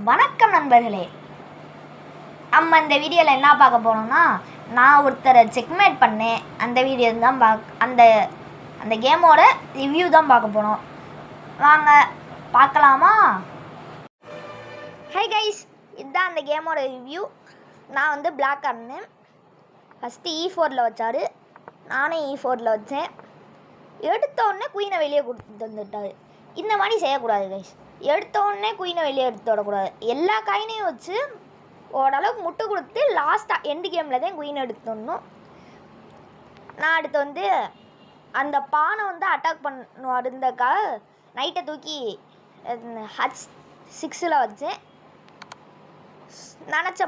வணக்கம் நண்பர்களே. நம்ம இந்த வீடியோவில் என்ன பார்க்க போனோம்னா, நான் ஒருத்தரை செக்மேட் பண்ணேன். அந்த வீடியோ தான் அந்த கேமோட ரிவ்யூ தான் பார்க்க போனோம். வாங்க பார்க்கலாமா? ஹை கைஸ், இதுதான் அந்த கேமோட ரிவ்யூ. நான் பிளாக் ஆடினேன். ஃபஸ்ட்டு E4 வச்சார், நானும் E4 வச்சேன். எடுத்தோடனே குயினை வெளியே கொடுத்து வந்துட்டார். இந்த மாதிரி செய்யக்கூடாது கைஸ். எடுத்தோடனே குயினை வெளியே எடுத்து விடக்கூடாது. எல்லா காயினையும் வச்சு ஓரளவுக்கு முட்டு கொடுத்து லாஸ்ட்டாக எண்டு கேமில் தான் குயின் எடுத்துடணும். நான் அடுத்து அந்த பானை அட்டாக் பண்ணுவாருந்தக்காக நைட்டை தூக்கி H6 வச்சேன். நினச்ச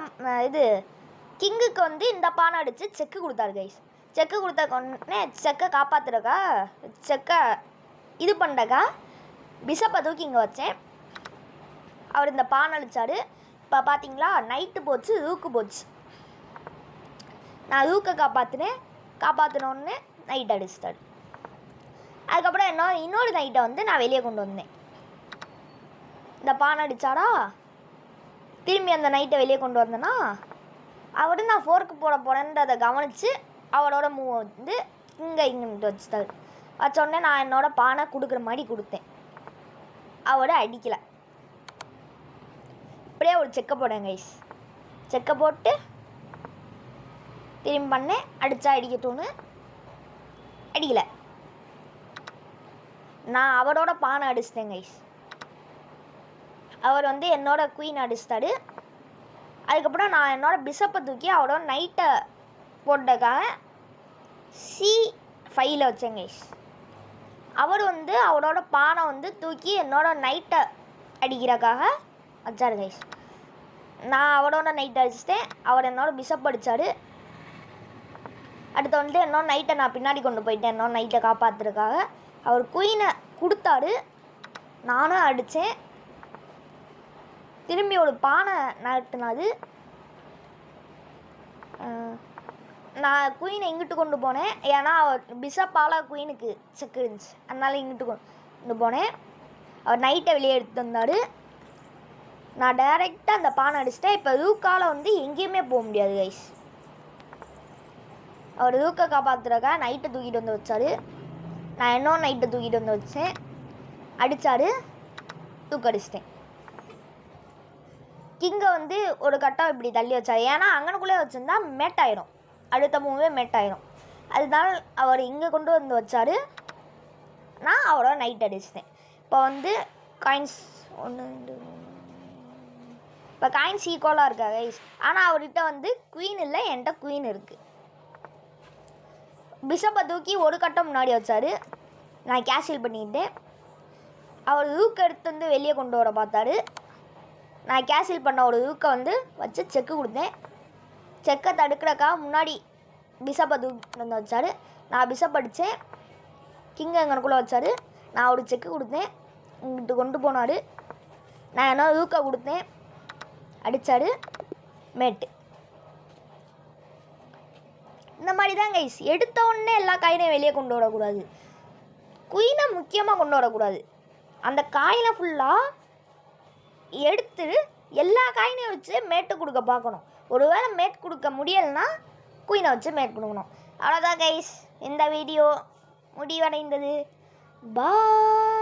கிங்குக்கு இந்த பானை அடித்து செக்கு கொடுத்தாரு கைஸ். செக்கு கொடுத்தோடனே செக்கை காப்பாற்றுறக்கா செக்கை இது பண்ணுறக்கா பிஷப்பை தூக்கி இங்கே வச்சேன். அவர் இந்த பானை அடித்தார். இப்போ பார்த்தீங்களா, நைட்டு போச்சு, ரூக்கு போச்சு. நான் ரூக்கை காப்பாற்றினோடனே நைட் அடிச்சிட்டாரு. அதுக்கப்புறம் இன்னொரு நைட்டை நான் வெளியே கொண்டு வந்தேன். இந்த பானை அடித்தாரா, திரும்பி அந்த நைட்டை வெளியே கொண்டு வந்தேன்னா அவர் நான் ஃபோர்க்கு போட போகிறேன்றதை கவனித்து அவரோட மூவ் இங்கே வச்சுட்டாரு. வச்சோடனே நான் என்னோட பானை கொடுக்குற மாதிரி கொடுத்தேன். அவர் அடிக்கலை. அப்படியே ஒரு செக்கை போட்டேன் கைஸ். செக்கை போட்டு திரும்பி பண்ணேன். அடித்தா அடிக்கட்டும்னு அடிக்கலை. நான் அவரோட பானை அடிச்சிட்டேன் கைஸ். அவர் என்னோட குயின் அடிச்சிட்டாரு. அதுக்கப்புறம் நான் என்னோட பிஷப்பை தூக்கி அவரோட நைட்டை போட்டதுக்காக C5 வச்சேன் கைஸ். அவர் அவரோட பானை தூக்கி என்னோட நைட்டை அடிக்கிறக்காக வச்சார் கைஸ். நான் அவரோட நைட்டை அடிச்சிட்டேன். அவர் என்னோட பிஷப் அடித்தார். அடுத்து என்னோட நைட்டை நான் பின்னாடி கொண்டு போயிட்டேன். என்னோட நைட்டை காப்பாற்றுறதுக்காக அவர் குயினை கொடுத்தாரு. நானும் அடித்தேன். திரும்பி ஒரு பானை நட்டுனாது. நான் குயினை இங்கிட்டு கொண்டு போனேன். ஏன்னா பிஷப்பால் குயினுக்கு செக்கு இருந்துச்சு, அதனால இங்கிட்டு கொண்டு போனேன். அவர் நைட்டை வெளியே எடுத்து வந்தார். நான் டைரெக்டாக அந்த பானை அடிச்சிட்டேன். இப்போ ரூக்கால் எங்கேயுமே போக முடியாது கைஸ். அவர் ரூக்கை காப்பாற்றுறக்கா நைட்டை தூக்கிட்டு வச்சார். நான் இன்னொரு நைட்டை தூக்கிட்டு வச்சேன். அடித்தார், தூக்க அடிச்சிட்டேன். கிங்கை ஒரு கட்டம் இப்படி தள்ளி வச்சார். ஏன்னா அங்கனுக்குள்ளே வச்சுருந்தா மேட் ஆயிரும், அடுத்த மூவே மேட் ஆயிரும். அதனால அவர் இங்கே கொண்டு வச்சார். நான் அவரோட நைட் அடிச்சிட்டேன். இப்போ காயின்ஸ் 1 2 இப்போ காயின்ஸ் ஈக்குவலாக இருக்கா கைஸ். ஆனால் அவர்கிட்ட குயின் இல்லை, என்கிட்ட குயின் இருக்குது. பிஷப்பை தூக்கி ஒரு கட்டம் முன்னாடி வச்சார். நான் கேன்சல் பண்ணிக்கிட்டேன். அவர் ரூக் எடுத்து வெளியே கொண்டு வர பார்த்தாரு. நான் கேன்சல் பண்ண ஒரு ரூக்கை வச்சு செக்கு கொடுத்தேன். செக்கை தடுக்கிறக்காக முன்னாடி பிஷப்பை தூக்கி வச்சார். நான் பிஷப் அடித்தேன். கிங்கை எங்கனுக்குள்ளே வச்சார். நான் ஒரு செக்கு கொடுத்தேன், இங்கிட்டு கொண்டு போனார். நான் என்ன ரூக்கை கொடுத்தேன், அடித்தார், மேட்டு. இந்த மாதிரி தான் கைஸ். எடுத்தோடனே எல்லா காயினையும் வெளியே கொண்டு வரக்கூடாது. குயினை முக்கியமாக கொண்டு வரக்கூடாது. அந்த காயினை ஃபுல்லாக எடுத்து எல்லா காயினையும் வச்சு மேட்டு கொடுக்க பார்க்கணும். ஒருவேளை மேட் கொடுக்க முடியலைன்னா குயினை வச்சு மேட் கொடுக்கணும். அவ்வளோதான் கைஸ், இந்த வீடியோ முடிவடைந்தது. பாய்.